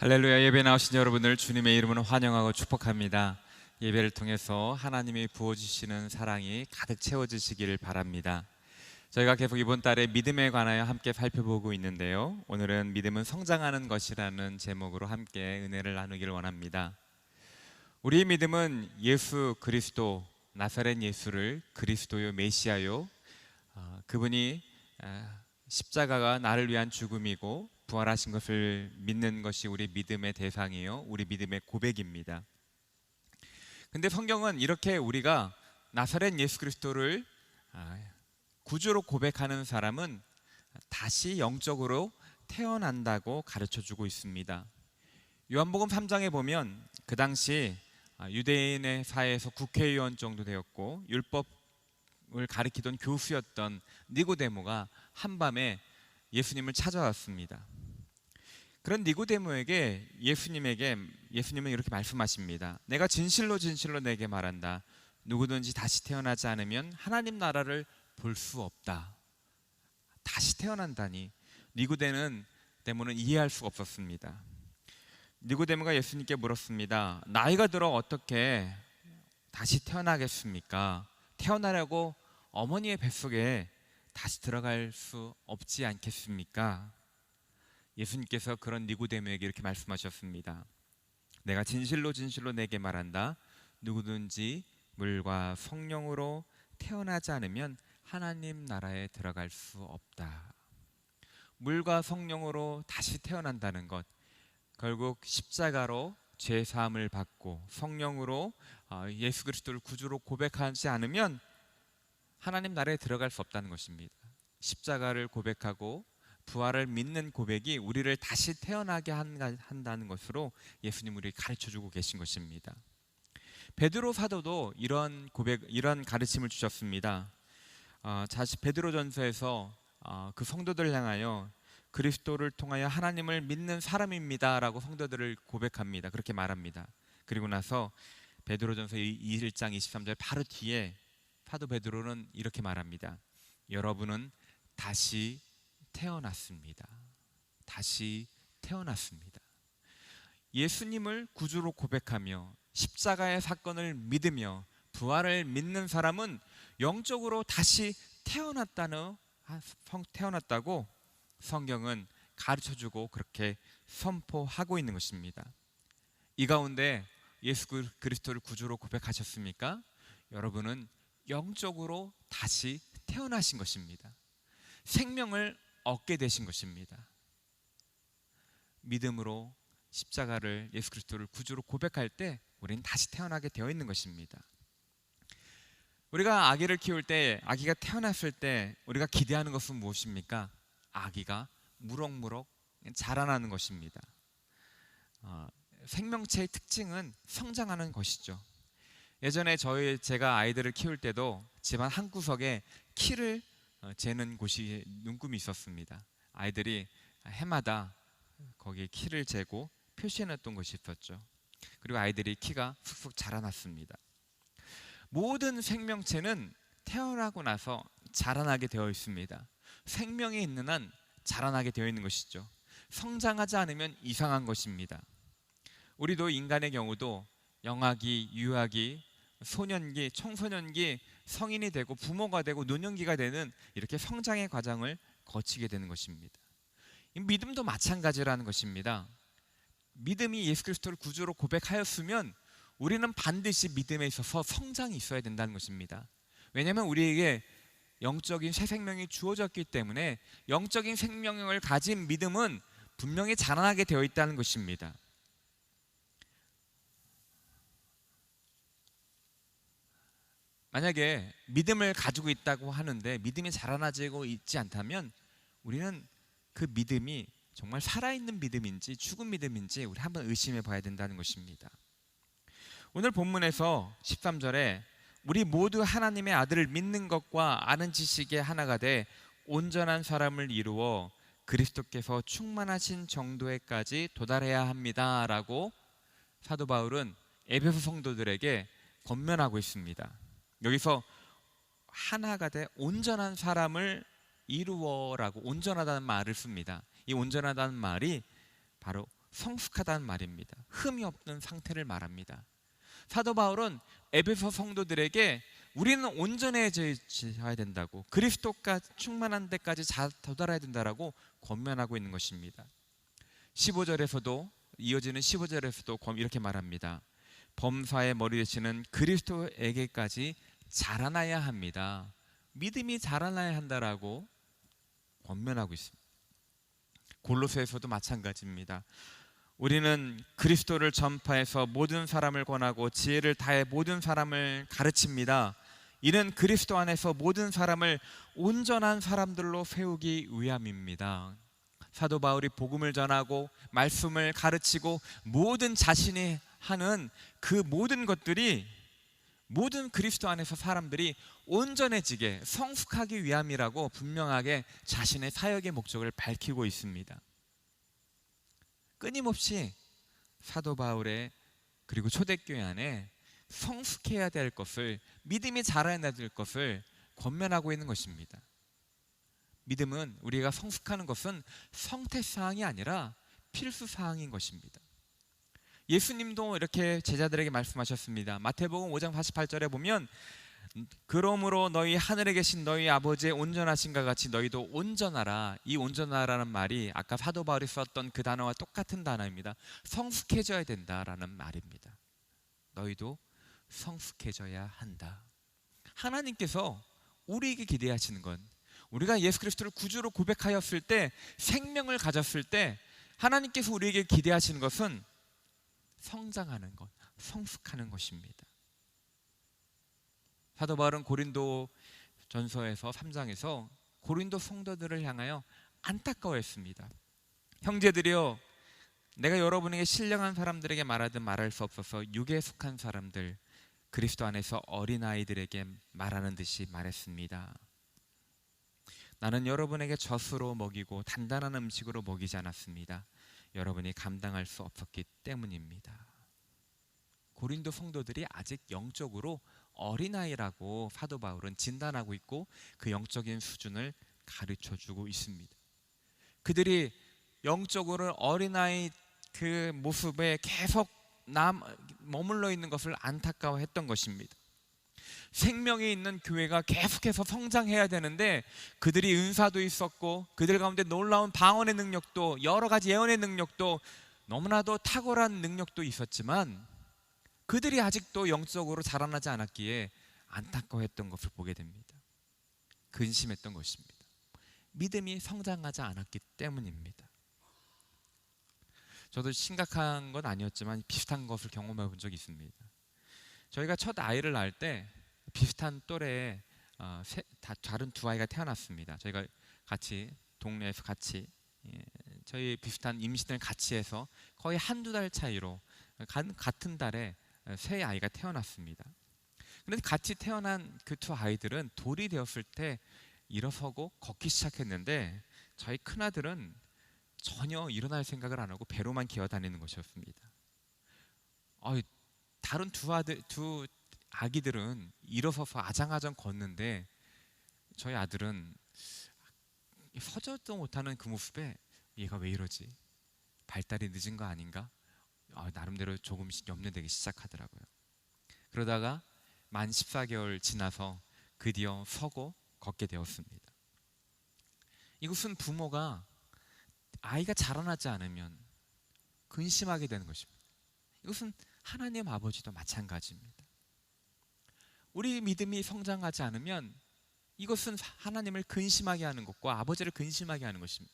할렐루야. 예배 나오신 여러분을 주님의 이름으로 환영하고 축복합니다. 예배를 통해서 하나님이 부어주시는 사랑이 가득 채워지시기를 바랍니다. 저희가 계속 이번 달에 믿음에 관하여 함께 살펴보고 있는데요, 오늘은 믿음은 성장하는 것이라는 제목으로 함께 은혜를 나누기를 원합니다. 우리의 믿음은 예수 그리스도, 나사렛 예수를 그리스도요 메시아요, 그분이 십자가가 나를 위한 죽음이고 부활하신 것을 믿는 것이 우리 믿음의 대상이요, 우리 믿음의 고백입니다. 근데 성경은 이렇게 우리가 나사렛 예수 그리스도를 구주로 고백하는 사람은 다시 영적으로 태어난다고 가르쳐주고 있습니다. 요한복음 3장에 보면 그 당시 유대인의 사회에서 국회의원 정도 되었고 율법을 가리키던 교수였던 니고데모가 한밤에 예수님을 찾아왔습니다. 그런 니고데모에게 예수님은 이렇게 말씀하십니다. 내가 진실로 진실로 내게 말한다. 누구든지 다시 태어나지 않으면 하나님 나라를 볼 수 없다. 다시 태어난다니. 니고데모는 이해할 수가 없었습니다. 니고데모가 예수님께 물었습니다. 나이가 들어 어떻게 다시 태어나겠습니까? 태어나려고 어머니의 뱃속에 다시 들어갈 수 없지 않겠습니까? 예수님께서 그런 니고데모에게 이렇게 말씀하셨습니다. 내가 진실로 진실로 내게 말한다. 누구든지 물과 성령으로 태어나지 않으면 하나님 나라에 들어갈 수 없다. 물과 성령으로 다시 태어난다는 것, 결국 십자가로 죄 사함을 받고 성령으로 예수 그리스도를 구주로 고백하지 않으면 하나님 나라에 들어갈 수 없다는 것입니다. 십자가를 고백하고 부활을 믿는 고백이 우리를 다시 태어나게 한다는 것으로 예수님 우리에게 가르쳐주고 계신 것입니다. 베드로 사도도 이런 가르침을 주셨습니다. 베드로전서에서 그 성도들을 향하여 그리스도를 통하여 하나님을 믿는 사람입니다 라고 성도들을 고백합니다. 그렇게 말합니다. 그리고 나서 베드로전서 1장 23절 바로 뒤에 사도 베드로는 이렇게 말합니다. 여러분은 다시 태어났습니다. 다시 태어났습니다. 예수님을 구주로 고백하며 십자가의 사건을 믿으며 부활을 믿는 사람은 영적으로 다시 태어났다고 성경은 가르쳐주고 그렇게 선포하고 있는 것입니다. 이 가운데 예수 그리스도를 구주로 고백하셨습니까? 여러분은 영적으로 다시 태어나신 것입니다. 생명을 얻게 되신 것입니다. 믿음으로 십자가를, 예수 그리스도를 구주로 고백할 때 우리는 다시 태어나게 되어 있는 것입니다. 우리가 아기를 키울 때, 아기가 태어났을 때 우리가 기대하는 것은 무엇입니까? 아기가 무럭무럭 자라나는 것입니다. 생명체의 특징은 성장하는 것이죠. 예전에 제가 아이들을 키울 때도 집안 한구석에 키를 재는 곳이 눈금이 있었습니다. 아이들이 해마다 거기에 키를 재고 표시해놨던 것이 있었죠. 그리고 아이들이 키가 쑥쑥 자라났습니다. 모든 생명체는 태어나고 나서 자라나게 되어 있습니다. 생명이 있는 한 자라나게 되어 있는 것이죠. 성장하지 않으면 이상한 것입니다. 우리도 인간의 경우도 영아기, 유아기, 소년기, 청소년기, 성인이 되고 부모가 되고 노년기가 되는 이렇게 성장의 과정을 거치게 되는 것입니다. 믿음도 마찬가지라는 것입니다. 믿음이 예수 그리스도를 구주로 고백하였으면 우리는 반드시 믿음에 있어서 성장이 있어야 된다는 것입니다. 왜냐하면 우리에게 영적인 새 생명이 주어졌기 때문에 영적인 생명을 가진 믿음은 분명히 자라나게 되어 있다는 것입니다. 만약에 믿음을 가지고 있다고 하는데 믿음이 자라나지고 있지 않다면 우리는 그 믿음이 정말 살아있는 믿음인지 죽은 믿음인지 우리 한번 의심해 봐야 된다는 것입니다. 오늘 본문에서 13절에 우리 모두 하나님의 아들을 믿는 것과 아는 지식의 하나가 돼 온전한 사람을 이루어 그리스도께서 충만하신 정도에까지 도달해야 합니다 라고 사도 바울은 에베소 성도들에게 권면하고 있습니다. 여기서 하나가 돼 온전한 사람을 이루어라고 온전하다는 말을 씁니다. 이 온전하다는 말이 바로 성숙하다는 말입니다. 흠이 없는 상태를 말합니다. 사도 바울은 에베소 성도들에게 우리는 온전해져야 된다고, 그리스도가 충만한 데까지 도달해야 된다라고 권면하고 있는 것입니다. 15절에서도 이어지는 15절에서도 이렇게 말합니다. 범사의 머리 되시는 그리스도에게까지 자라나야 합니다. 믿음이 자라나야 한다라고 권면하고 있습니다. 골로새에서도 마찬가지입니다. 우리는 그리스도를 전파해서 모든 사람을 권하고 지혜를 다해 모든 사람을 가르칩니다. 이는 그리스도 안에서 모든 사람을 온전한 사람들로 세우기 위함입니다. 사도 바울이 복음을 전하고 말씀을 가르치고 모든 자신이 하는 그 모든 것들이 모든 그리스도 안에서 사람들이 온전해지게 성숙하기 위함이라고 분명하게 자신의 사역의 목적을 밝히고 있습니다. 끊임없이 사도 바울의 그리고 초대교회 안에 성숙해야 될 것을, 믿음이 자라야 될 것을 권면하고 있는 것입니다. 믿음은, 우리가 성숙하는 것은 성태사항이 아니라 필수사항인 것입니다. 예수님도 이렇게 제자들에게 말씀하셨습니다. 마태복음 5장 48절에 보면 그러므로 너희 하늘에 계신 너희 아버지의 온전하신가 같이 너희도 온전하라. 이 온전하라는 말이 아까 사도 바울이 썼던 그 단어와 똑같은 단어입니다. 성숙해져야 된다라는 말입니다. 너희도 성숙해져야 한다. 하나님께서 우리에게 기대하시는 건, 우리가 예수 그리스도를 구주로 고백하였을 때, 생명을 가졌을 때 하나님께서 우리에게 기대하시는 것은 성장하는 것, 성숙하는 것입니다. 사도 바울은 고린도 전서에서 3장에서 고린도 성도들을 향하여 안타까워했습니다. 형제들이여, 내가 여러분에게 신령한 사람들에게 말하든 말할 수 없어서 육에 속한 사람들, 그리스도 안에서 어린아이들에게 말하는 듯이 말했습니다. 나는 여러분에게 젖으로 먹이고 단단한 음식으로 먹이지 않았습니다. 여러분이 감당할 수 없었기 때문입니다. 고린도 성도들이 아직 영적으로 어린아이라고 사도 바울은 진단하고 있고 그 영적인 수준을 가르쳐주고 있습니다. 그들이 영적으로 어린아이 그 모습에 계속 머물러 있는 것을 안타까워했던 것입니다. 생명이 있는 교회가 계속해서 성장해야 되는데 그들이 은사도 있었고 그들 가운데 놀라운 방언의 능력도, 여러 가지 예언의 능력도, 너무나도 탁월한 능력도 있었지만 그들이 아직도 영적으로 자라나지 않았기에 안타까워했던 것을 보게 됩니다. 근심했던 것입니다. 믿음이 성장하지 않았기 때문입니다. 저도 심각한 건 아니었지만 비슷한 것을 경험해 본 적이 있습니다. 저희가 첫 아이를 낳을 때 비슷한 또래에 다른 두 아이가 태어났습니다. 저희가 같이 동네에서 같이 저희 비슷한 임신을 같이 해서 거의 한두 달 차이로 같은 달에 새 아이가 태어났습니다. 그런데 같이 태어난 그 두 아이들은 돌이 되었을 때 일어서고 걷기 시작했는데 저희 큰아들은 전혀 일어날 생각을 안 하고 배로만 기어다니는 것이었습니다. 다른 두 아기들은 일어서서 아장아장 걷는데 저희 아들은 서지도 못하는 그 모습에 얘가 왜 이러지? 발달이 늦은 거 아닌가? 나름대로 조금씩 염려되기 시작하더라고요. 그러다가 만 14개월 지나서 드디어 서고 걷게 되었습니다. 이것은 부모가 아이가 자라나지 않으면 근심하게 되는 것입니다. 이것은 하나님 아버지도 마찬가지입니다. 우리 믿음이 성장하지 않으면 이것은 하나님을 근심하게 하는 것과 아버지를 근심하게 하는 것입니다.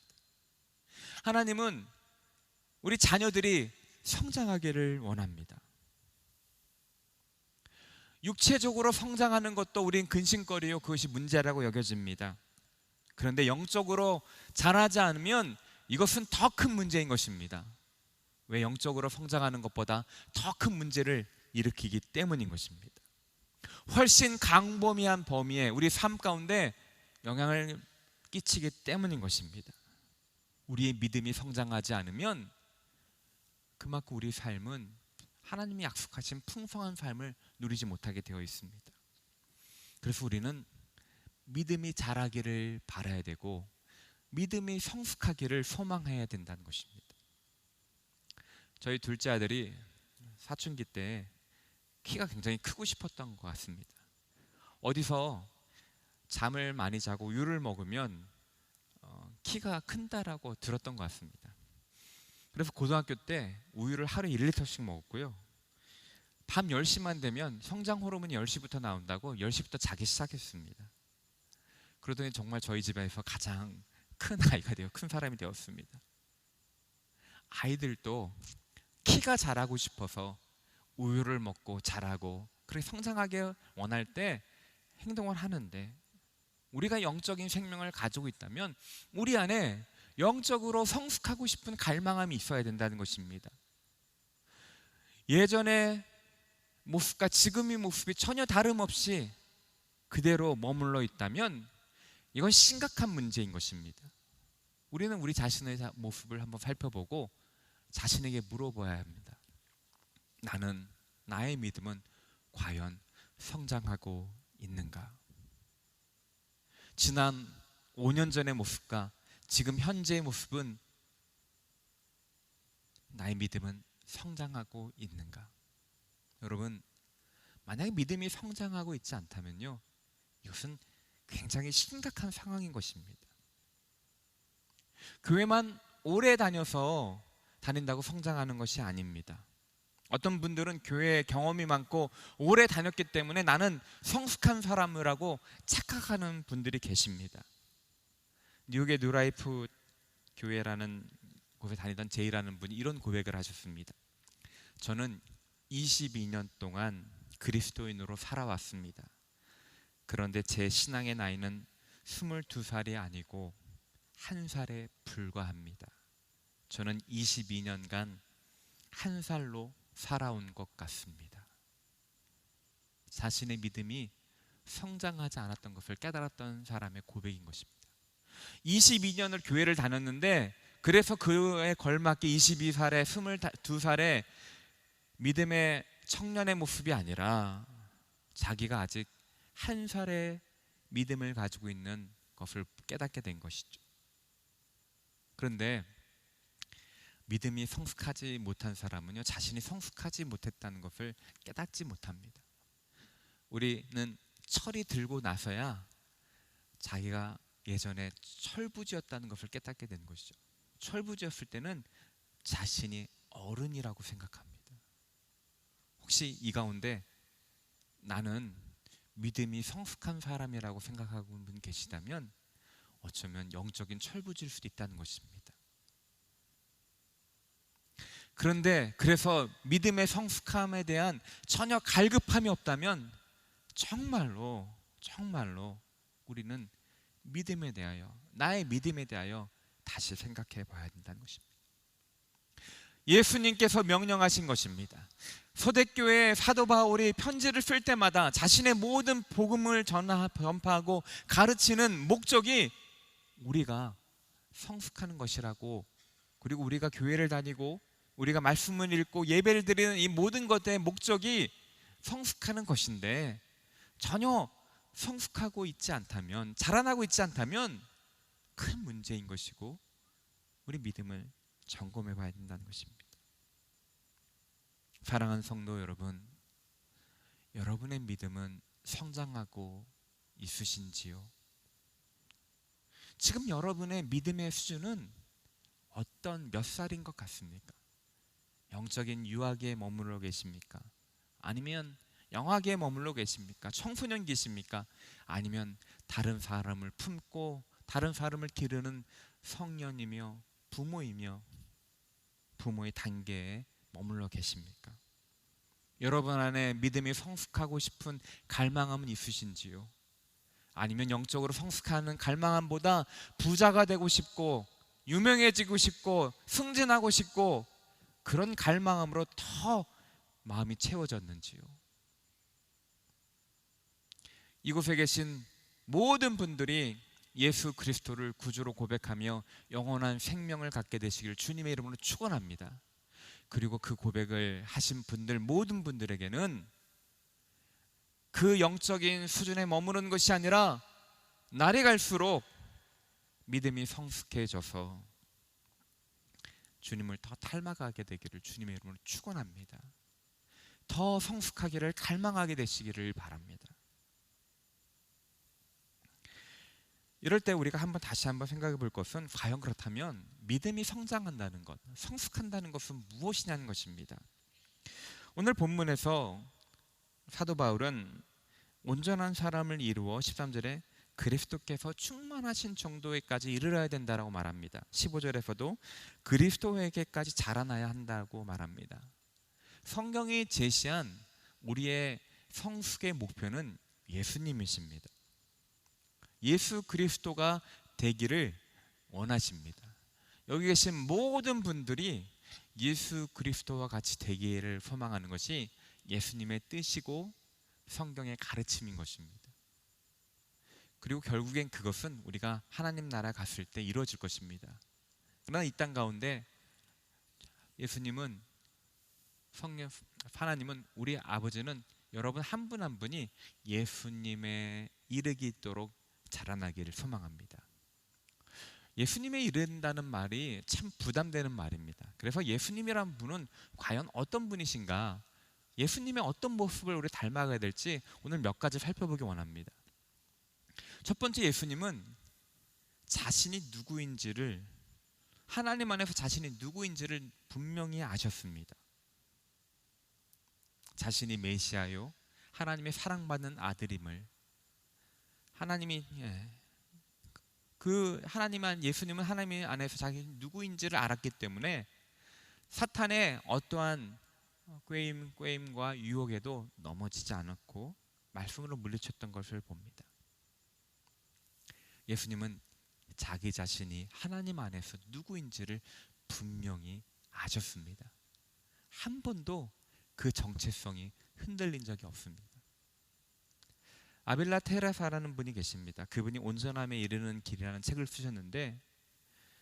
하나님은 우리 자녀들이 성장하기를 원합니다. 육체적으로 성장하는 것도 우린 근심거리요, 그것이 문제라고 여겨집니다. 그런데 영적으로 자라지 않으면 이것은 더 큰 문제인 것입니다. 왜? 영적으로 성장하는 것보다 더 큰 문제를 일으키기 때문인 것입니다. 훨씬 광범위한 범위에 우리 삶 가운데 영향을 끼치기 때문인 것입니다. 우리의 믿음이 성장하지 않으면 그만큼 우리 삶은 하나님이 약속하신 풍성한 삶을 누리지 못하게 되어 있습니다. 그래서 우리는 믿음이 자라기를 바라야 되고 믿음이 성숙하기를 소망해야 된다는 것입니다. 저희 둘째 아들이 사춘기 때 키가 굉장히 크고 싶었던 것 같습니다. 어디서 잠을 많이 자고 우유를 먹으면 키가 큰다라고 들었던 것 같습니다. 그래서 고등학교 때 우유를 하루에 1리터씩 먹었고요. 밤 10시만 되면 성장 호르몬이 10시부터 나온다고 10시부터 자기 시작했습니다. 그러더니 정말 저희 집에서 가장 큰 아이가 되어 큰 사람이 되었습니다. 아이들도 키가 자라고 싶어서 우유를 먹고 자라고 그렇게 성장하게 원할 때 행동을 하는데, 우리가 영적인 생명을 가지고 있다면 우리 안에 영적으로 성숙하고 싶은 갈망함이 있어야 된다는 것입니다. 예전의 모습과 지금의 모습이 전혀 다름없이 그대로 머물러 있다면 이건 심각한 문제인 것입니다. 우리는 우리 자신의 모습을 한번 살펴보고 자신에게 물어봐야 합니다. 나의 믿음은 과연 성장하고 있는가? 지난 5년 전의 모습과 지금 현재의 모습은, 나의 믿음은 성장하고 있는가? 여러분, 만약에 믿음이 성장하고 있지 않다면요, 이것은 굉장히 심각한 상황인 것입니다. 교회만 오래 다닌다고 성장하는 것이 아닙니다. 어떤 분들은 교회에 경험이 많고 오래 다녔기 때문에 나는 성숙한 사람이라고 착각하는 분들이 계십니다. 뉴욕의 뉴라이프 교회라는 곳에 다니던 제이라는 분이 이런 고백을 하셨습니다. 저는 22년 동안 그리스도인으로 살아왔습니다. 그런데 제 신앙의 나이는 22살이 아니고 1살에 불과합니다. 저는 22년간 1살로 살아온 것 같습니다. 자신의 믿음이 성장하지 않았던 것을 깨달았던 사람의 고백인 것입니다. 22년을 교회를 다녔는데, 그래서 그에 걸맞게 22살에 22살에 믿음의 청년의 모습이 아니라 자기가 아직 1살의 믿음을 가지고 있는 것을 깨닫게 된 것이죠. 그런데 믿음이 성숙하지 못한 사람은요, 자신이 성숙하지 못했다는 것을 깨닫지 못합니다. 우리는 철이 들고 나서야 자기가 예전에 철부지였다는 것을 깨닫게 되는 것이죠. 철부지였을 때는 자신이 어른이라고 생각합니다. 혹시 이 가운데 나는 믿음이 성숙한 사람이라고 생각하고 있는 분 계시다면 어쩌면 영적인 철부지일 수도 있다는 것입니다. 그런데 그래서 믿음의 성숙함에 대한 전혀 갈급함이 없다면 정말로 우리는 믿음에 대하여, 나의 믿음에 대하여 다시 생각해 봐야 된다는 것입니다. 예수님께서 명령하신 것입니다. 초대교회 사도 바울이 편지를 쓸 때마다 자신의 모든 복음을 전파하고 가르치는 목적이 우리가 성숙하는 것이라고, 그리고 우리가 교회를 다니고 우리가 말씀을 읽고 예배를 드리는 이 모든 것의 목적이 성숙하는 것인데, 전혀 성숙하고 있지 않다면, 자라나고 있지 않다면 큰 문제인 것이고, 우리 믿음을 점검해 봐야 된다는 것입니다. 사랑하는 성도 여러분, 여러분의 믿음은 성장하고 있으신지요? 지금 여러분의 믿음의 수준은 어떤 몇 살인 것 같습니까? 영적인 유아기에 머물러 계십니까? 아니면 영아기에 머물러 계십니까? 청소년 계십니까? 아니면 다른 사람을 품고 다른 사람을 기르는 성년이며 부모이며 부모의 단계에 머물러 계십니까? 여러분 안에 믿음이 성숙하고 싶은 갈망함은 있으신지요? 아니면 영적으로 성숙하는 갈망함보다 부자가 되고 싶고 유명해지고 싶고 승진하고 싶고 그런 갈망함으로 더 마음이 채워졌는지요? 이곳에 계신 모든 분들이 예수 그리스도를 구주로 고백하며 영원한 생명을 갖게 되시길 주님의 이름으로 축원합니다. 그리고 그 고백을 하신 분들, 모든 분들에게는 그 영적인 수준에 머무르는 것이 아니라 날이 갈수록 믿음이 성숙해져서 주님을 더 닮아가게 되기를 주님의 이름으로 축원합니다. 더 성숙하기를 갈망하게 되시기를 바랍니다. 이럴 때 우리가 다시 한번 생각해 볼 것은, 과연 그렇다면 믿음이 성장한다는 것, 성숙한다는 것은 무엇이냐는 것입니다. 오늘 본문에서 사도 바울은 온전한 사람을 이루어 13절에 그리스도께서 충만하신 정도에까지 이르러야 된다라고 말합니다. 15절에서도 그리스도에게까지 자라나야 한다고 말합니다. 성경이 제시한 우리의 성숙의 목표는 예수님이십니다. 예수 그리스도가 되기를 원하십니다. 여기 계신 모든 분들이 예수 그리스도와 같이 되기를 소망하는 것이 예수님의 뜻이고 성경의 가르침인 것입니다. 그리고 결국엔 그것은 우리가 하나님 나라 갔을 때 이루어질 것입니다. 그러나 이 땅 가운데 예수님은, 하나님은, 우리 아버지는 여러분 한 분 한 분이 예수님에 이르기 있도록 자라나기를 소망합니다. 예수님에 이른다는 말이 참 부담되는 말입니다. 그래서 예수님이란 분은 과연 어떤 분이신가, 예수님의 어떤 모습을 우리 닮아가야 될지 오늘 몇 가지 살펴보기 원합니다. 첫 번째, 예수님은 자신이 누구인지를, 하나님 안에서 자신이 누구인지를 분명히 아셨습니다. 자신이 메시아요, 하나님의 사랑받는 아들임을, 하나님이, 그 예수님은 하나님 안에서 자기 누구인지를 알았기 때문에 사탄의 어떠한 꾀임과 유혹에도 넘어지지 않았고 말씀으로 물리쳤던 것을 봅니다. 예수님은 자기 자신이 하나님 안에서 누구인지를 분명히 아셨습니다. 한 번도 그 정체성이 흔들린 적이 없습니다. 아빌라 테레사라는 분이 계십니다. 그분이 온전함에 이르는 길이라는 책을 쓰셨는데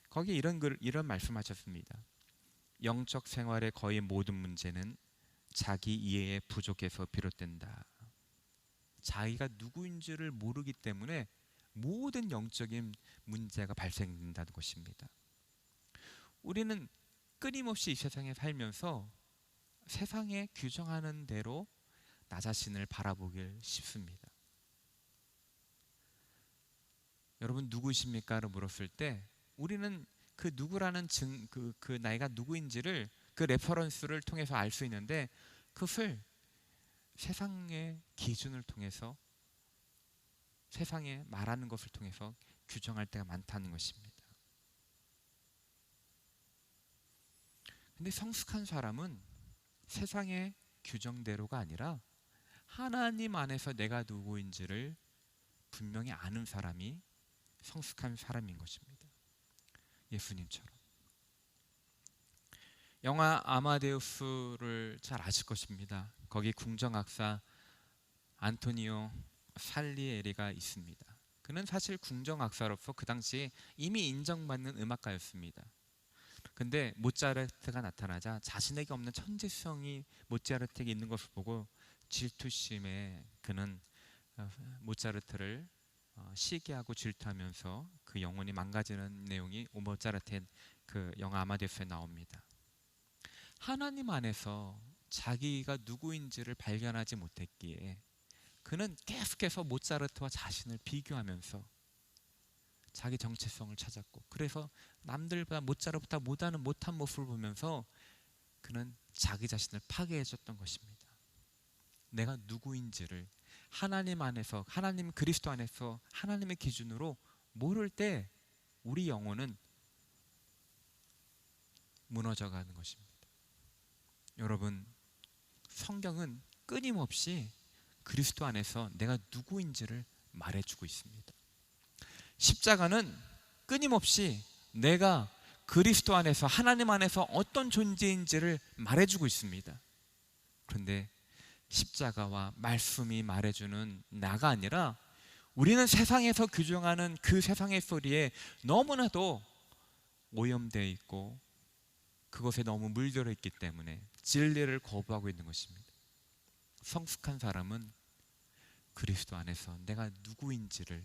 거기에 이런 말씀하셨습니다. 영적 생활의 거의 모든 문제는 자기 이해의 부족에서 비롯된다. 자기가 누구인지를 모르기 때문에 모든 영적인 문제가 발생된다는 것입니다. 우리는 끊임없이 이 세상에 살면서 세상에 규정하는 대로 나 자신을 바라보길 쉽습니다. 여러분 누구십니까?를 물었을 때 우리는 그 누구라는 그 나이가 누구인지를, 그 레퍼런스를 통해서 알 수 있는데 그것을 세상의 기준을 통해서, 세상에 말하는 것을 통해서 규정할 때가 많다는 것입니다. 근데 성숙한 사람은 세상의 규정대로가 아니라 하나님 안에서 내가 누구인지를 분명히 아는 사람이 성숙한 사람인 것입니다. 예수님처럼. 영화 아마데우스를 잘 아실 것입니다. 거기 궁정악사 안토니오 살리에리가 있습니다. 그는 사실 궁정악사로서 그 당시 이미 인정받는 음악가였습니다. 근데 모차르트가 나타나자 자신에게 없는 천재성이 모차르트에게 있는 것을 보고 질투심에 그는 모차르트를 시기하고 질투하면서 그 영혼이 망가지는 내용이 모차르트의 그 영화 아마데우스에 나옵니다. 하나님 안에서 자기가 누구인지를 발견하지 못했기에 그는 계속해서 모차르트와 자신을 비교하면서 자기 정체성을 찾았고, 그래서 남들보다 모차르트보다 못한 모습을 보면서 그는 자기 자신을 파괴해줬던 것입니다. 내가 누구인지를 하나님 안에서, 하나님 그리스도 안에서 하나님의 기준으로 모를 때 우리 영혼은 무너져가는 것입니다. 여러분, 성경은 끊임없이 그리스도 안에서 내가 누구인지를 말해주고 있습니다. 십자가는 끊임없이 내가 그리스도 안에서, 하나님 안에서 어떤 존재인지를 말해주고 있습니다. 그런데 십자가와 말씀이 말해주는 나가 아니라 우리는 세상에서 규정하는 그 세상의 소리에 너무나도 오염되어 있고 그것에 너무 물들어 있기 때문에 진리를 거부하고 있는 것입니다. 성숙한 사람은 그리스도 안에서 내가 누구인지를,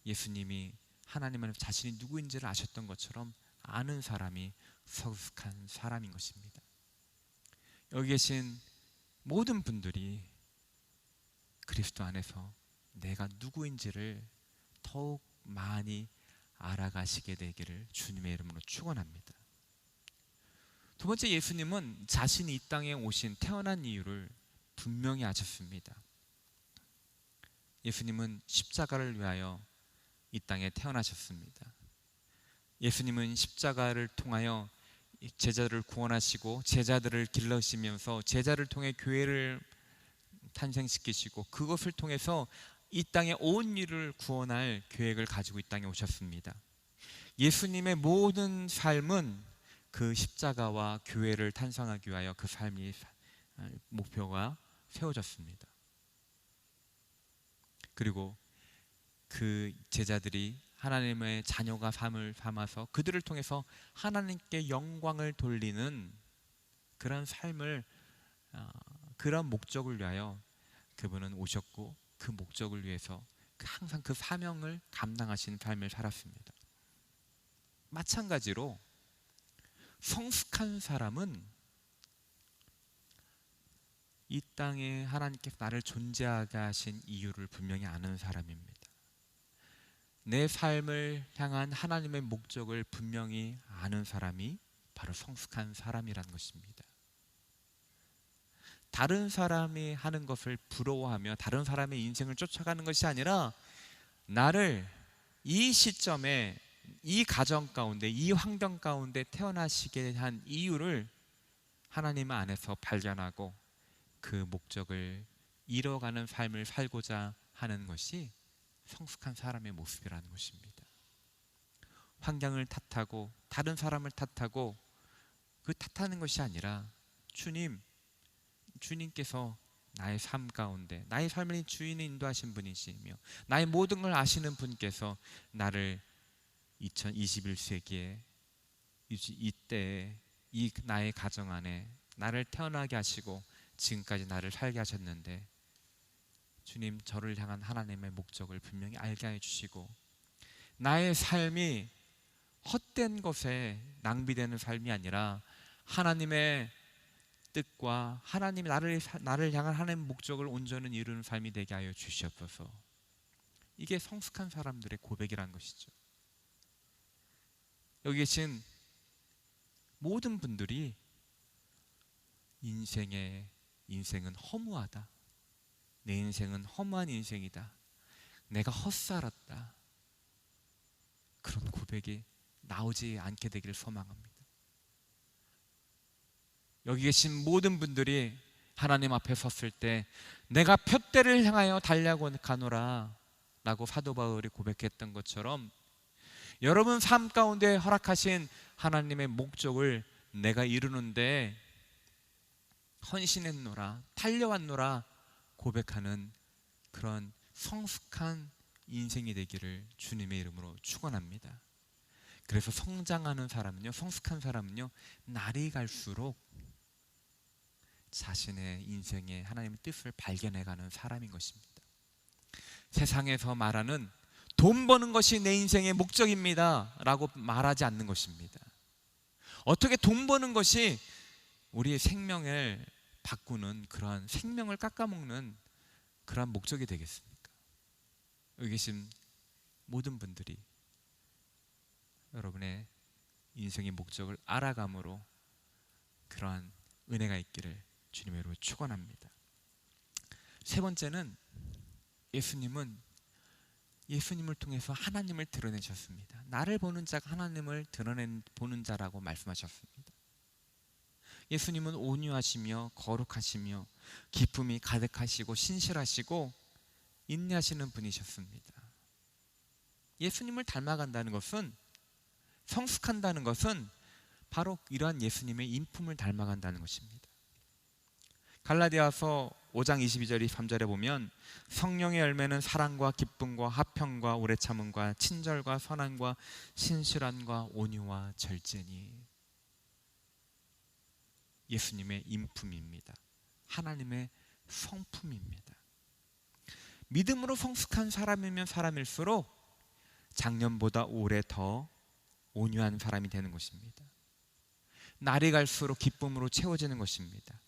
예수님이 하나님 안에서 자신이 누구인지를 아셨던 것처럼 아는 사람이 성숙한 사람인 것입니다. 여기 계신 모든 분들이 그리스도 안에서 내가 누구인지를 더욱 많이 알아가시게 되기를 주님의 이름으로 축원합니다. 두 번째, 예수님은 자신이 이 땅에 오신 태어난 이유를 분명히 하셨습니다. 예수님은 십자가를 위하여 이 땅에 태어나셨습니다. 예수님은 십자가를 통하여 제자들을 구원하시고 제자들을 길러시면서 제자를 통해 교회를 탄생시키시고 그것을 통해서 이 땅의 온 일을 구원할 계획을 가지고 이 땅에 오셨습니다. 예수님의 모든 삶은 그 십자가와 교회를 탄생하기 위하여 그 삶이 목표가 세워졌습니다. 그리고 그 제자들이 하나님의 자녀가 삶을 삼아서 그들을 통해서 하나님께 영광을 돌리는 그런 삶을, 그런 목적을 위하여 그분은 오셨고 그 목적을 위해서 항상 그 사명을 감당하시는 삶을 살았습니다. 마찬가지로 성숙한 사람은 이 땅에 하나님께서 나를 존재하게 하신 이유를 분명히 아는 사람입니다. 내 삶을 향한 하나님의 목적을 분명히 아는 사람이 바로 성숙한 사람이라는 것입니다. 다른 사람이 하는 것을 부러워하며 다른 사람의 인생을 쫓아가는 것이 아니라 나를 이 시점에 이 가정 가운데 이 환경 가운데 태어나시게 한 이유를 하나님 안에서 발견하고 그 목적을 이뤄가는 삶을 살고자 하는 것이 성숙한 사람의 모습이라는 것입니다. 환경을 탓하고 다른 사람을 탓하고 그 탓하는 것이 아니라 주님께서 나의 삶 가운데 나의 삶의 주인을 인도하신 분이시며 나의 모든 걸 아시는 분께서 나를 2021세기에 이때에 이 나의 가정 안에 나를 태어나게 하시고 지금까지 나를 살게 하셨는데 주님, 저를 향한 하나님의 목적을 분명히 알게 해주시고 나의 삶이 헛된 것에 낭비되는 삶이 아니라 하나님의 뜻과 하나님이 나를 향한 하나님의 목적을 온전히 이루는 삶이 되게 하여 주시옵소서. 이게 성숙한 사람들의 고백이라는 것이죠. 여기 계신 모든 분들이 인생은 허무하다, 내 인생은 허무한 인생이다, 내가 헛살았다, 그런 고백이 나오지 않게 되기를 소망합니다. 여기 계신 모든 분들이 하나님 앞에 섰을 때 내가 푯대를 향하여 달려가노라 라고 사도 바울이 고백했던 것처럼 여러분 삶 가운데 허락하신 하나님의 목적을 내가 이루는데 헌신했노라, 달려왔노라 고백하는 그런 성숙한 인생이 되기를 주님의 이름으로 축원합니다. 그래서 성장하는 사람은요, 성숙한 사람은요, 날이 갈수록 자신의 인생에 하나님의 뜻을 발견해가는 사람인 것입니다. 세상에서 말하는 돈 버는 것이 내 인생의 목적입니다 라고 말하지 않는 것입니다. 어떻게 돈 버는 것이 우리의 생명을 바꾸는 그러한 생명을 깎아먹는 그러한 목적이 되겠습니까? 여기 계신 모든 분들이 여러분의 인생의 목적을 알아감으로 그러한 은혜가 있기를 주님의 이름으로 축원합니다. 세 번째는 예수님을 통해서 하나님을 드러내셨습니다. 나를 보는 자가 하나님을 보는 자라고 말씀하셨습니다. 예수님은 온유하시며 거룩하시며 기쁨이 가득하시고 신실하시고 인내하시는 분이셨습니다. 예수님을 닮아간다는 것은, 성숙한다는 것은 바로 이러한 예수님의 인품을 닮아간다는 것입니다. 갈라디아서 5장 22절 23절에 보면 성령의 열매는 사랑과 기쁨과 화평과 오래 참음과 친절과 선함과 신실함과 온유와 절제니, 예수님의 인품입니다. 하나님의 성품입니다. 믿음으로 성숙한 사람이면 사람일수록 작년보다 올해 더 온유한 사람이 되는 것입니다. 날이 갈수록 기쁨으로 채워지는 것입니다.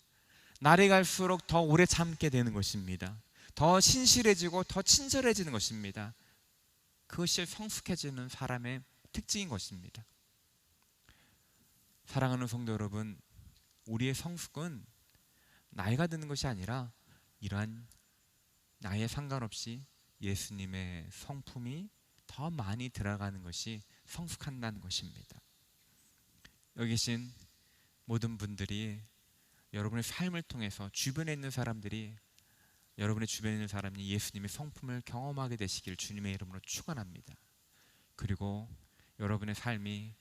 날이 갈수록 더 오래 참게 되는 것입니다. 더 신실해지고 더 친절해지는 것입니다. 그것이 성숙해지는 사람의 특징인 것입니다. 사랑하는 성도 여러분, 우리의 성숙은 나이가 드는 것이 아니라 이러한 나이에 상관없이 예수님의 성품이 더 많이 들어가는 것이 성숙한다는 것입니다. 여기 계신 모든 분들이 여러분의 삶을 통해서 주변에 있는 사람들이, 여러분의 주변에 있는 사람이 예수님의 성품을 경험하게 되시길 주님의 이름으로 축원합니다. 그리고 여러분의 삶이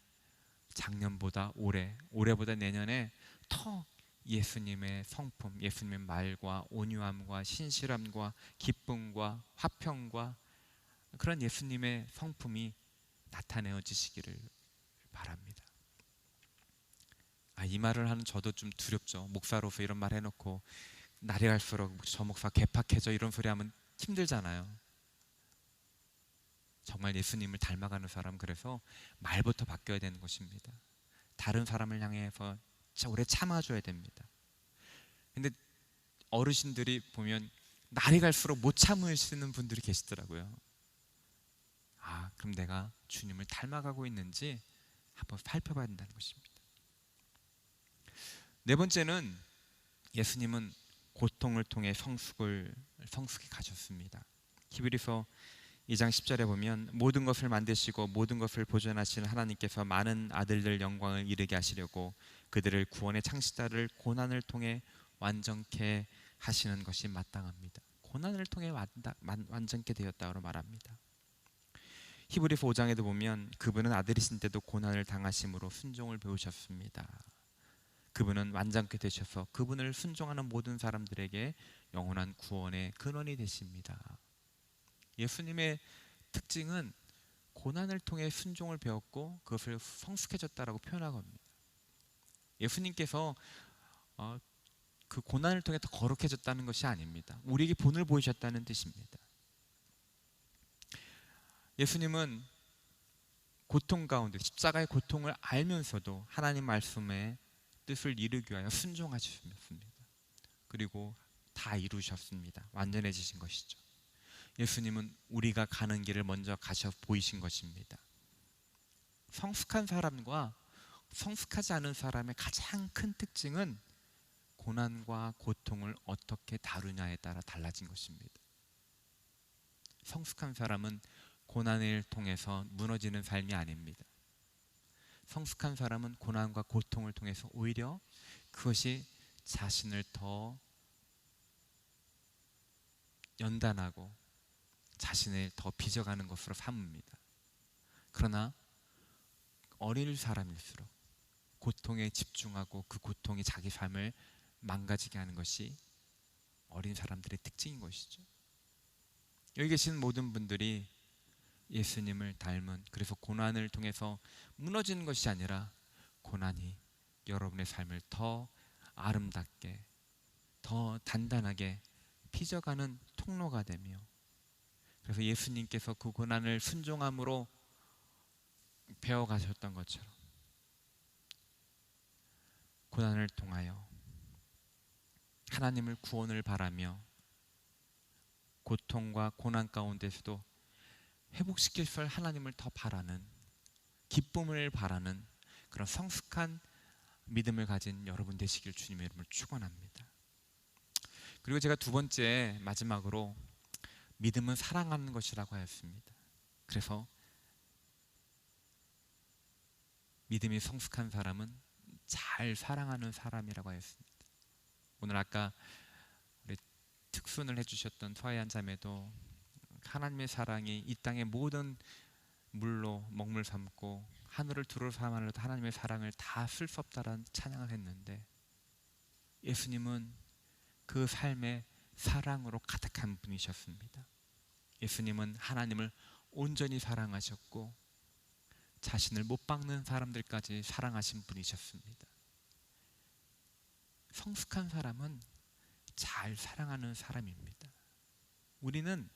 작년보다 올해보다 내년에 더 예수님의 성품, 예수님의 말과 온유함과 신실함과 기쁨과 화평과 그런 예수님의 성품이 나타내어지시기를 바랍니다. 이 말을 하는 저도 좀 두렵죠. 목사로서 이런 말 해놓고 날이 갈수록 저 목사 개팍해져 이런 소리 하면 힘들잖아요. 정말 예수님을 닮아가는 사람, 그래서 말부터 바뀌어야 되는 것입니다. 다른 사람을 향해서 오래 참아줘야 됩니다. 근데 어르신들이 보면 날이 갈수록 못 참으시는 분들이 계시더라고요. 그럼 내가 주님을 닮아가고 있는지 한번 살펴봐야 된다는 것입니다. 네 번째는 예수님은 고통을 통해 성숙히 가셨습니다. 히브리서 2장 10절에 보면 모든 것을 만드시고 모든 것을 보존하시는 하나님께서 많은 아들들 영광을 이르게 하시려고 그들을 구원의 창시자를 고난을 통해 완전케 하시는 것이 마땅합니다. 고난을 통해 완전케 되었다고 말합니다. 히브리서 5장에도 보면 그분은 아들이신 때도 고난을 당하심으로 순종을 배우셨습니다. 그분은 완전케 되셔서 그분을 순종하는 모든 사람들에게 영원한 구원의 근원이 되십니다. 예수님의 특징은 고난을 통해 순종을 배웠고 그것을 성숙해졌다라고 표현하고 합니다. 예수님께서 그 고난을 통해 더 거룩해졌다는 것이 아닙니다. 우리에게 본을 보이셨다는 뜻입니다. 예수님은 고통 가운데 십자가의 고통을 알면서도 하나님 말씀의 뜻을 이루기 위하여 순종하셨습니다. 그리고 다 이루셨습니다. 완전해지신 것이죠. 예수님은 우리가 가는 길을 먼저 가셔 보이신 것입니다. 성숙한 사람과 성숙하지 않은 사람의 가장 큰 특징은 고난과 고통을 어떻게 다루냐에 따라 달라진 것입니다. 성숙한 사람은 고난을 통해서 무너지는 삶이 아닙니다. 성숙한 사람은 고난과 고통을 통해서 오히려 그것이 자신을 더 연단하고 자신을 더 빚어가는 것으로 삼습니다. 그러나 어릴 사람일수록 고통에 집중하고 그 고통이 자기 삶을 망가지게 하는 것이 어린 사람들의 특징인 것이죠. 여기 계신 모든 분들이 예수님을 닮은, 그래서 고난을 통해서 무너지는 것이 아니라 고난이 여러분의 삶을 더 아름답게, 더 단단하게 빚어가는 통로가 되며, 그래서 예수님께서 그 고난을 순종함으로 배워가셨던 것처럼 고난을 통하여 하나님을 구원을 바라며 고통과 고난 가운데서도 회복시킬 하나님을 더 바라는, 기쁨을 바라는 그런 성숙한 믿음을 가진 여러분 되시길 주님의 이름으로 축원합니다. 그리고 제가 두 번째, 마지막으로 믿음은 사랑하는 것이라고 하였습니다. 그래서 믿음이 성숙한 사람은 잘 사랑하는 사람이라고 하였습니다. 오늘 아까 우리 특순을 해주셨던 서해안 자매도 하나님의 사랑이 이 땅의 모든 물로 먹물 삼고 하늘을 두루 삼아도 하나님의 사랑을 다 쓸 수 없다라는 찬양을 했는데, 예수님은 그 삶의 사랑으로 가득한 분이셨습니다. 예수님은 하나님을 온전히 사랑하셨고 자신을 못 박는 사람들까지 사랑하신 분이셨습니다. 성숙한 사람은 잘 사랑하는 사람입니다. 우리는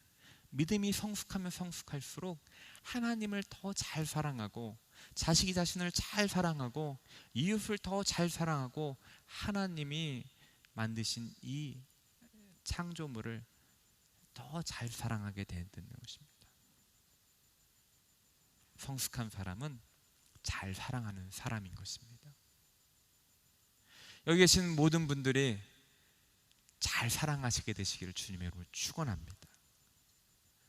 믿음이 성숙하면 성숙할수록 하나님을 더 잘 사랑하고 자식이 자신을 잘 사랑하고 이웃을 더 잘 사랑하고 하나님이 만드신 이 창조물을 더 잘 사랑하게 되는 것입니다. 성숙한 사람은 잘 사랑하는 사람인 것입니다. 여기 계신 모든 분들이 잘 사랑하시게 되시기를 주님의 이름으로 축원합니다.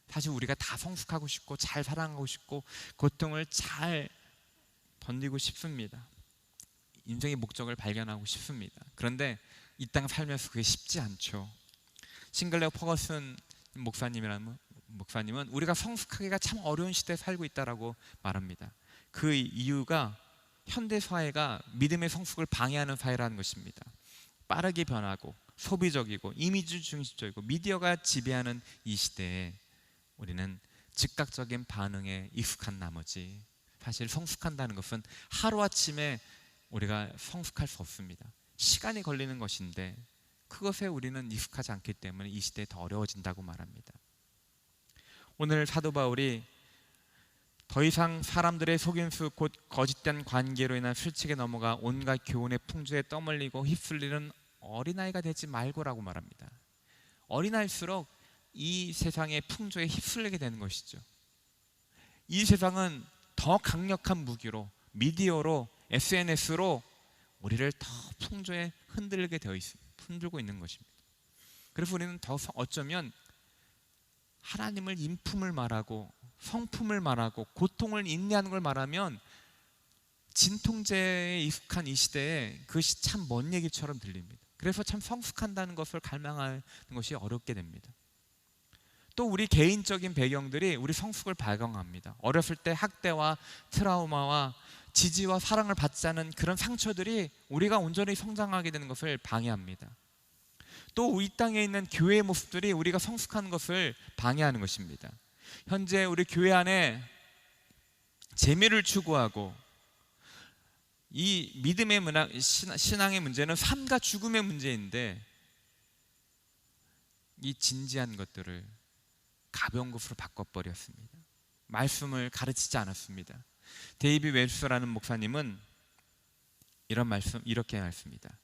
사실 우리가 다 성숙하고 싶고 잘 사랑하고 싶고 고통을 잘 견디고 싶습니다. 인생의 목적을 발견하고 싶습니다. 그런데 이 땅 살면서 그게 쉽지 않죠. 싱글레어 퍼거슨 목사님은 우리가 성숙하기가 참 어려운 시대에 살고 있다라고 말합니다. 그 이유가 현대 사회가 믿음의 성숙을 방해하는 사회라는 것입니다. 빠르게 변하고 소비적이고 이미지 중심적이고 미디어가 지배하는 이 시대에 우리는 즉각적인 반응에 익숙한 나머지 사실 성숙한다는 것은 하루아침에 우리가 성숙할 수 없습니다. 시간이 걸리는 것인데 그것에 우리는 익숙하지 않기 때문에 이 시대에 더 어려워진다고 말합니다. 오늘 사도 바울이 더 이상 사람들의 속임수 곧 거짓된 관계로 인한 술책에 넘어가 온갖 교훈의 풍조에 떠밀리고 휩쓸리는 어린아이가 되지 말고라고 말합니다. 어린아이일수록 이 세상의 풍조에 휩쓸리게 되는 것이죠. 이 세상은 더 강력한 무기로 미디어로 SNS로 우리를 더 풍조에 흔들고 있는 것입니다. 그래서 우리는 더 어쩌면 하나님을 인품을 말하고 성품을 말하고 고통을 인내하는 걸 말하면 진통제에 익숙한 이 시대에 그것이 참 먼 얘기처럼 들립니다. 그래서 참 성숙한다는 것을 갈망하는 것이 어렵게 됩니다. 또 우리 개인적인 배경들이 우리 성숙을 발광합니다. 어렸을 때 학대와 트라우마와 지지와 사랑을 받지 않은 그런 상처들이 우리가 온전히 성장하게 되는 것을 방해합니다. 또 이 땅에 있는 교회의 모습들이 우리가 성숙하는 것을 방해하는 것입니다. 현재 우리 교회 안에 재미를 추구하고 이 믿음의 문화, 신앙의 문제는 삶과 죽음의 문제인데 이 진지한 것들을 가벼운 것으로 바꿔버렸습니다. 말씀을 가르치지 않았습니다. 데이비 웰스라는 목사님은 이렇게 말씀입니다.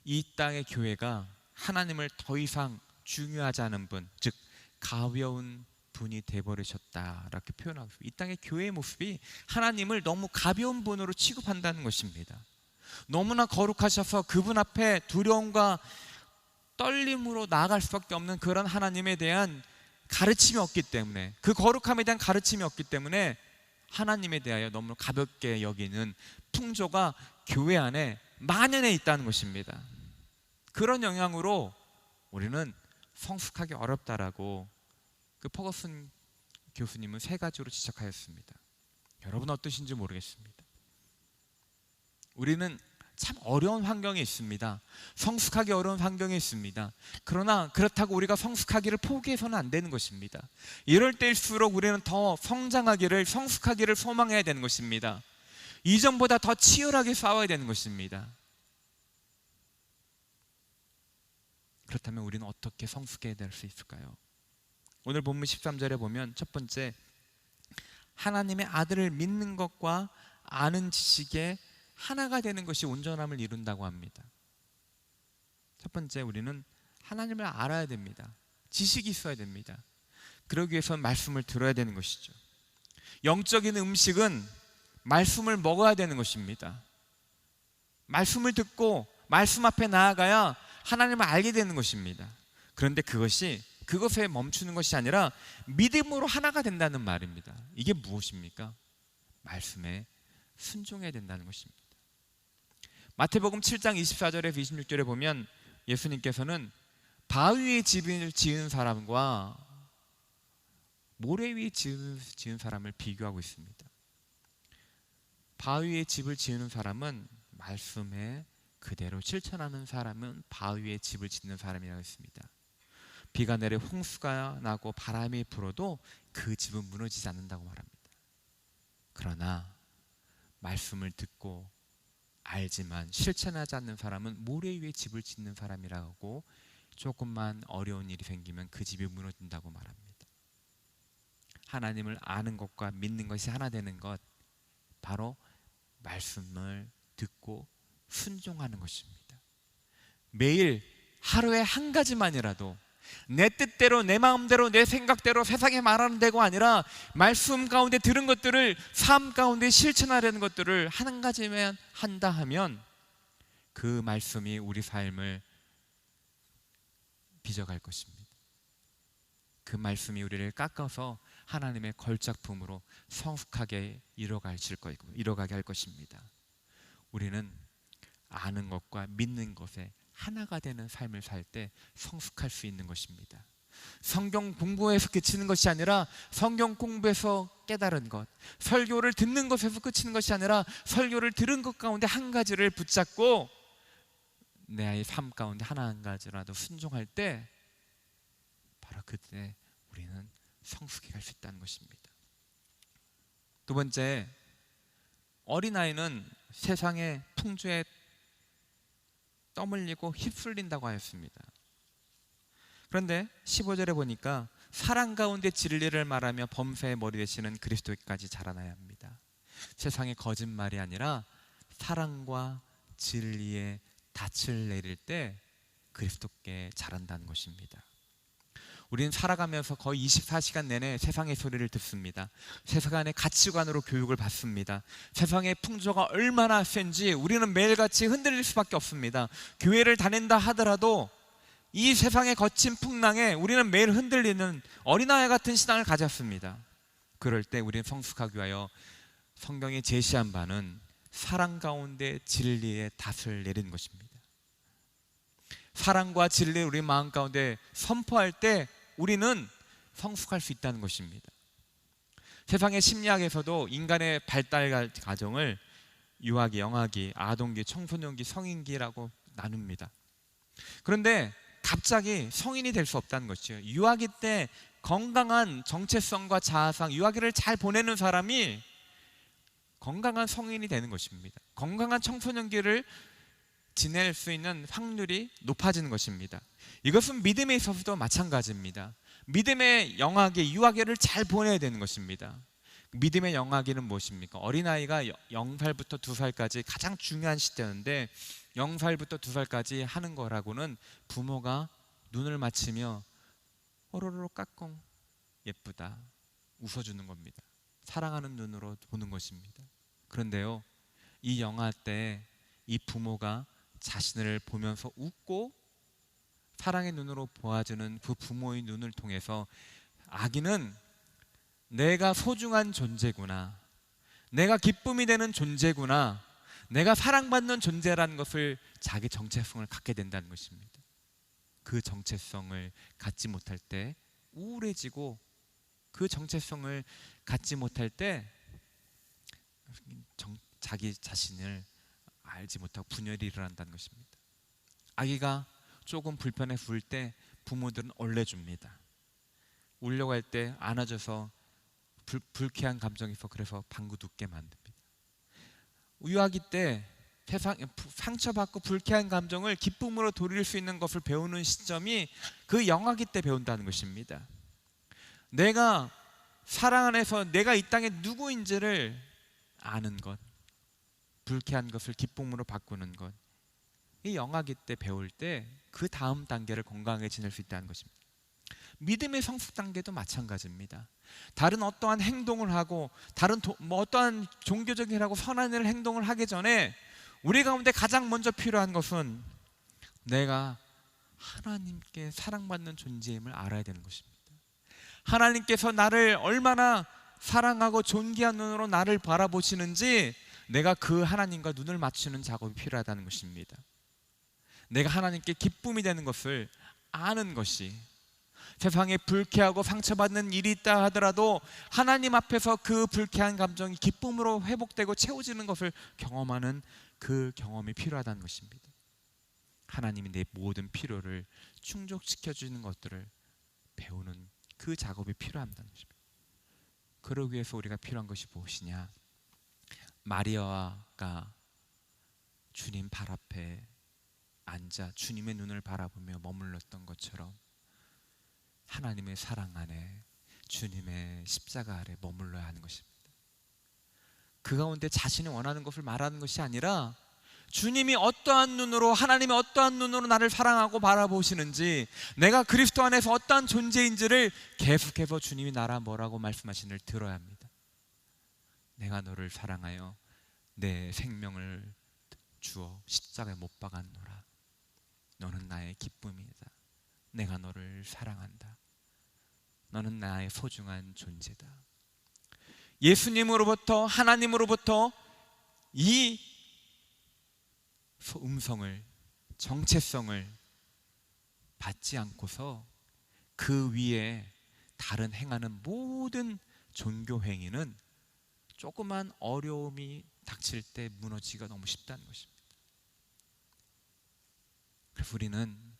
이 땅의 교회가 하나님을 더 이상 중요하지 않은 분, 즉 가벼운 분이 되어버리셨다 이렇게 표현하고 있습니다. 이 땅의 교회의 모습이 하나님을 너무 가벼운 분으로 취급한다는 것입니다. 너무나 거룩하셔서 그분 앞에 두려움과 떨림으로 나아갈 수밖에 없는 그런 하나님에 대한 가르침이 없기 때문에, 그 거룩함에 대한 가르침이 없기 때문에 하나님에 대하여 너무 가볍게 여기는 풍조가 교회 안에 만연해 있다는 것입니다. 그런 영향으로 우리는 성숙하기 어렵다라고 그 퍼거슨 교수님은 3가지로 지적하였습니다. 여러분 어떠신지 모르겠습니다. 우리는 참 어려운 환경에 있습니다. 성숙하기 어려운 환경에 있습니다. 그러나 그렇다고 우리가 성숙하기를 포기해서는 안 되는 것입니다. 이럴 때일수록 우리는 더 성숙하기를 소망해야 되는 것입니다. 이전보다 더 치열하게 싸워야 되는 것입니다. 그렇다면 우리는 어떻게 성숙해야 될 수 있을까요? 오늘 본문 13절에 보면 첫 번째, 하나님의 아들을 믿는 것과 아는 지식에 하나가 되는 것이 온전함을 이룬다고 합니다. 첫 번째, 우리는 하나님을 알아야 됩니다. 지식이 있어야 됩니다. 그러기 위해서는 말씀을 들어야 되는 것이죠. 영적인 음식은 말씀을 먹어야 되는 것입니다. 말씀을 듣고 말씀 앞에 나아가야 하나님을 알게 되는 것입니다. 그런데 그것에 멈추는 것이 아니라 믿음으로 하나가 된다는 말입니다. 이게 무엇입니까? 말씀에 순종해야 된다는 것입니다. 마태복음 7장 24절에서 26절에 보면 예수님께서는 바위 위에 집을 지은 사람과 모래 위에 지은 사람을 비교하고 있습니다. 바위 위에 집을 지은 사람은 말씀에 그대로 실천하는 사람은 바위 위에 집을 짓는 사람이라고 했습니다. 비가 내려 홍수가 나고 바람이 불어도 그 집은 무너지지 않는다고 말합니다. 그러나 말씀을 듣고 알지만 실천하지 않는 사람은 모래 위에 집을 짓는 사람이라고, 조금만 어려운 일이 생기면 그 집이 무너진다고 말합니다. 하나님을 아는 것과 믿는 것이 하나 되는 것, 바로 말씀을 듣고 순종하는 것입니다. 매일 하루에 한 가지만이라도 내 뜻대로, 내 마음대로, 내 생각대로 세상에 말하는 대가 아니라 말씀 가운데 들은 것들을 삶 가운데 실천하려는 것들을 한 가지만 한다 하면 그 말씀이 우리 삶을 빚어갈 것입니다. 그 말씀이 우리를 깎아서 하나님의 걸작품으로 성숙하게 이뤄가게 할 것입니다. 우리는 아는 것과 믿는 것에 하나가 되는 삶을 살 때 성숙할 수 있는 것입니다. 성경 공부에서 그치는 것이 아니라 성경 공부에서 깨달은 것, 설교를 듣는 것에서 그치는 것이 아니라 설교를 들은 것 가운데 한 가지를 붙잡고 내 아이의 삶 가운데 하나 한 가지라도 순종할 때 바로 그때 우리는 성숙해 갈 수 있다는 것입니다. 두 번째, 어린아이는 세상의 풍조에 떠밀리고 휩쓸린다고 하였습니다. 그런데 15절에 보니까 사랑 가운데 진리를 말하며 범사의 머리 되시는 그리스도까지 자라나야 합니다. 세상의 거짓말이 아니라 사랑과 진리의 닻을 내릴 때 그리스도께 자란다는 것입니다. 우리는 살아가면서 거의 24시간 내내 세상의 소리를 듣습니다. 세상의 가치관으로 교육을 받습니다. 세상의 풍조가 얼마나 센지 우리는 매일같이 흔들릴 수밖에 없습니다. 교회를 다닌다 하더라도 이 세상의 거친 풍랑에 우리는 매일 흔들리는 어린아이 같은 신앙을 가졌습니다. 그럴 때 우리는 성숙하기 위하여 성경이 제시한 바는 사랑 가운데 진리의 닻을 내리는 것입니다. 사랑과 진리를 우리 마음 가운데 선포할 때 우리는 성숙할 수 있다는 것입니다. 세상의 심리학에서도 인간의 발달 과정을 유아기, 영아기, 아동기, 청소년기, 성인기라고 나눕니다. 그런데 갑자기 성인이 될 수 없다는 것이죠. 유아기 때 건강한 정체성과 자아상, 유아기를 잘 보내는 사람이 건강한 성인이 되는 것입니다. 건강한 청소년기를 지낼 수 있는 확률이 높아지는 것입니다. 이것은 믿음에 있어서도 마찬가지입니다. 믿음의 영아기, 유아기를 잘 보내야 되는 것입니다. 믿음의 영아기는 무엇입니까? 어린아이가 0살부터 2살까지 가장 중요한 시대인데 0살부터 2살까지 하는 거라고는 부모가 눈을 맞추며 호로로 까꿍 예쁘다 웃어주는 겁니다. 사랑하는 눈으로 보는 것입니다. 그런데요, 이 영아 때 이 부모가 자신을 보면서 웃고 사랑의 눈으로 보아주는 그 부모의 눈을 통해서 아기는 내가 소중한 존재구나, 내가 기쁨이 되는 존재구나, 내가 사랑받는 존재라는 것을 자기 정체성을 갖게 된다는 것입니다. 그 정체성을 갖지 못할 때 우울해지고 그 정체성을 갖지 못할 때 자기 자신을 알지 못하고 분열이 일어난다는 것입니다. 아기가 조금 불편해서 울 때 부모들은 얼레줍니다. 울려고 할 때 안아줘서 불쾌한 감정이 있어 그래서 방구 눕게 만듭니다. 유아기 때 상처받고 불쾌한 감정을 기쁨으로 돌릴 수 있는 것을 배우는 시점이 그 영아기 때 배운다는 것입니다. 내가 사랑 안에서 내가 이 땅에 누구인지를 아는 것, 불쾌한 것을 기쁨으로 바꾸는 것, 이 영아기 때 배울 때 그 다음 단계를 건강하게 지낼 수 있다는 것입니다. 믿음의 성숙 단계도 마찬가지입니다. 다른 어떠한 행동을 하고 다른 어떠한 종교적인 일하고 선한 일 행동을 하기 전에 우리 가운데 가장 먼저 필요한 것은 내가 하나님께 사랑받는 존재임을 알아야 되는 것입니다. 하나님께서 나를 얼마나 사랑하고 존귀한 눈으로 나를 바라보시는지 내가 그 하나님과 눈을 맞추는 작업이 필요하다는 것입니다. 내가 하나님께 기쁨이 되는 것을 아는 것이, 세상에 불쾌하고 상처받는 일이 있다 하더라도 하나님 앞에서 그 불쾌한 감정이 기쁨으로 회복되고 채워지는 것을 경험하는 그 경험이 필요하다는 것입니다. 하나님이 내 모든 필요를 충족시켜주는 것들을 배우는 그 작업이 필요합니다. 그러기 위해서 우리가 필요한 것이 무엇이냐? 마리아가 주님 발 앞에 앉아 주님의 눈을 바라보며 머물렀던 것처럼 하나님의 사랑 안에 주님의 십자가 아래 머물러야 하는 것입니다. 그 가운데 자신이 원하는 것을 말하는 것이 아니라 주님이 어떠한 눈으로, 하나님이 어떠한 눈으로 나를 사랑하고 바라보시는지, 내가 그리스도 안에서 어떠한 존재인지를 계속해서 주님이 나라 뭐라고 말씀하시는 걸 들어야 합니다. 내가 너를 사랑하여 내 생명을 주어 십자가에 못 박았노라. 너는 나의 기쁨이다. 내가 너를 사랑한다. 너는 나의 소중한 존재다. 예수님으로부터, 하나님으로부터 이 음성을, 정체성을 받지 않고서 그 위에 다른 행하는 모든 종교 행위는 조그만 어려움이 닥칠 때 무너지기가 너무 쉽다는 것입니다. 그래서 우리는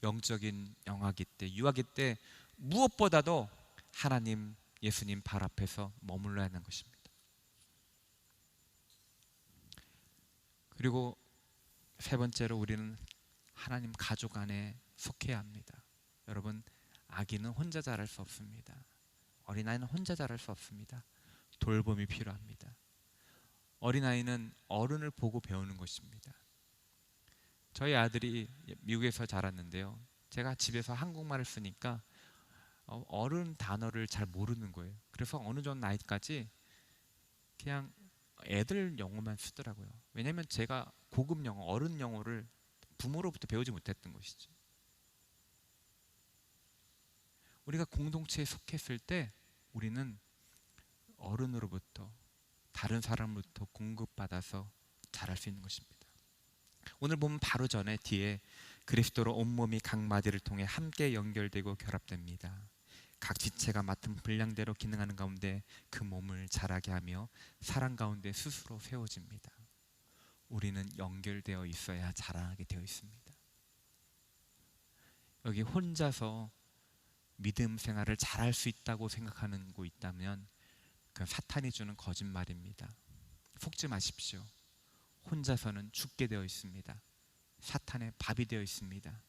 영적인 영화기 때, 유아기 때 무엇보다도 하나님, 예수님 발 앞에서 머물러야 하는 것입니다. 그리고 세 번째로 우리는 하나님 가족 안에 속해야 합니다. 여러분, 아기는 혼자 자랄 수 없습니다. 어린아이는 혼자 자랄 수 없습니다. 돌봄이 필요합니다. 어린아이는 어른을 보고 배우는 것입니다. 저희 아들이 미국에서 자랐는데요, 제가 집에서 한국말을 쓰니까 어른 단어를 잘 모르는 거예요. 그래서 어느 정도 나이까지 그냥 애들 영어만 쓰더라고요. 왜냐하면 제가 고급 영어, 어른 영어를 부모로부터 배우지 못했던 것이죠. 우리가 공동체에 속했을 때 우리는 어른으로부터, 다른 사람으로부터 공급받아서 자랄 수 있는 것입니다. 오늘 보면 바로 전에 뒤에 그리스도로 온몸이 각 마디를 통해 함께 연결되고 결합됩니다. 각 지체가 맡은 분량대로 기능하는 가운데 그 몸을 자라게 하며 사랑 가운데 스스로 세워집니다. 우리는 연결되어 있어야 자라나게 되어 있습니다. 여기 혼자서 믿음 생활을 잘할 수 있다고 생각하는 곳 있다면 그건 사탄이 주는 거짓말입니다. 속지 마십시오. 혼자서는 죽게 되어 있습니다. 사탄의 밥이 되어 있습니다.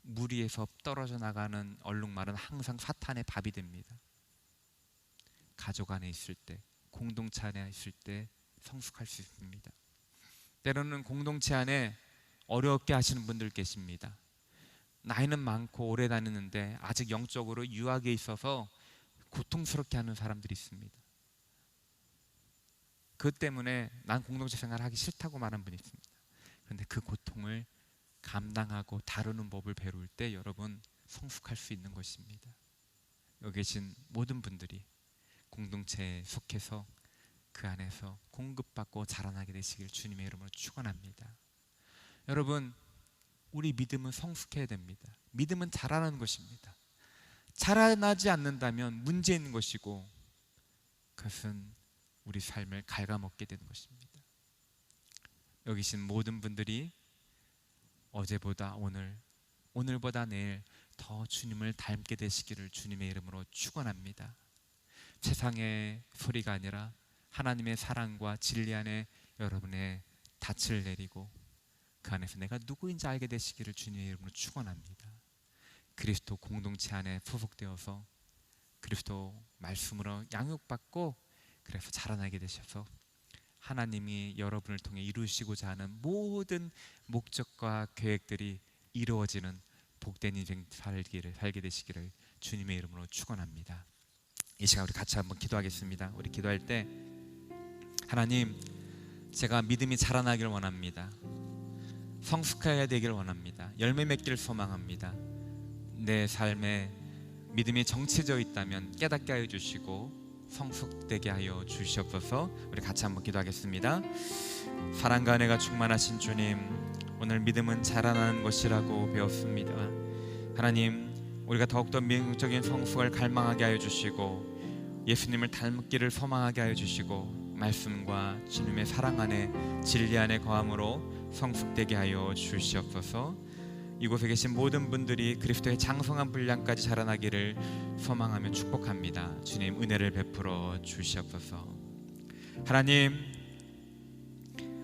물 위에서 떨어져 나가는 얼룩말은 항상 사탄의 밥이 됩니다. 가족 안에 있을 때, 공동체 안에 있을 때 성숙할 수 있습니다. 때로는 공동체 안에 어렵게 하시는 분들 계십니다. 나이는 많고 오래 다니는데 아직 영적으로 유학에 있어서 고통스럽게 하는 사람들이 있습니다. 그 때문에 난 공동체 생활을 하기 싫다고 말하는 분이 있습니다. 그런데 그 고통을 감당하고 다루는 법을 배울 때 여러분 성숙할 수 있는 것입니다. 여기 계신 모든 분들이 공동체에 속해서 그 안에서 공급받고 자라나게 되시길 주님의 이름으로 축원합니다. 여러분, 우리 믿음은 성숙해야 됩니다. 믿음은 자라나는 것입니다. 자라나지 않는다면 문제 있는 것이고 그것은 우리 삶을 갉아먹게 되는 것입니다. 여기 계신 모든 분들이 어제보다 오늘, 오늘보다 내일 더 주님을 닮게 되시기를 주님의 이름으로 축원합니다. 세상의 소리가 아니라 하나님의 사랑과 진리 안에 여러분의 닻을 내리고 그 안에서 내가 누구인지 알게 되시기를 주님의 이름으로 축원합니다. 그리스도 공동체 안에 소속되어서 그리스도 말씀으로 양육받고 그래서 자라나게 되셔서 하나님이 여러분을 통해 이루시고자 하는 모든 목적과 계획들이 이루어지는 복된 인생 살게 되시기를 주님의 이름으로 축원합니다. 이 시간 우리 같이 한번 기도하겠습니다. 우리 기도할 때 하나님, 제가 믿음이 자라나길 원합니다. 성숙해야 되길 원합니다. 열매 맺기를 소망합니다. 내 삶에 믿음이 정체되어 있다면 깨닫게 하여 주시고 성숙되게 하여 주시옵소서. 우리 같이 한번 기도하겠습니다. 사랑과 은혜가 충만하신 주님, 오늘 믿음은 자라나는 것이라고 배웠습니다. 하나님, 우리가 더욱더 영적인 성숙을 갈망하게 하여 주시고 예수님을 닮기를 소망하게 하여 주시고 말씀과 주님의 사랑 안에 진리 안에 거함으로 성숙되게 하여 주시옵소서. 이곳에 계신 모든 분들이 그리스도의 장성한 분량까지 자라나기를 소망하며 축복합니다. 주님, 은혜를 베풀어 주시옵소서. 하나님,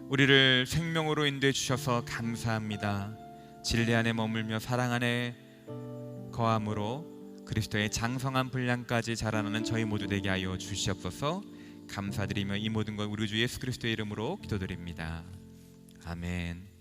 우리를 생명으로 인도해 주셔서 감사합니다. 진리 안에 머물며 사랑 안에 거함으로 그리스도의 장성한 분량까지 자라나는 저희 모두 되게 하여 주시옵소서. 감사드리며 이 모든 것 우리 주 예수 그리스도의 이름으로 기도드립니다. 아멘.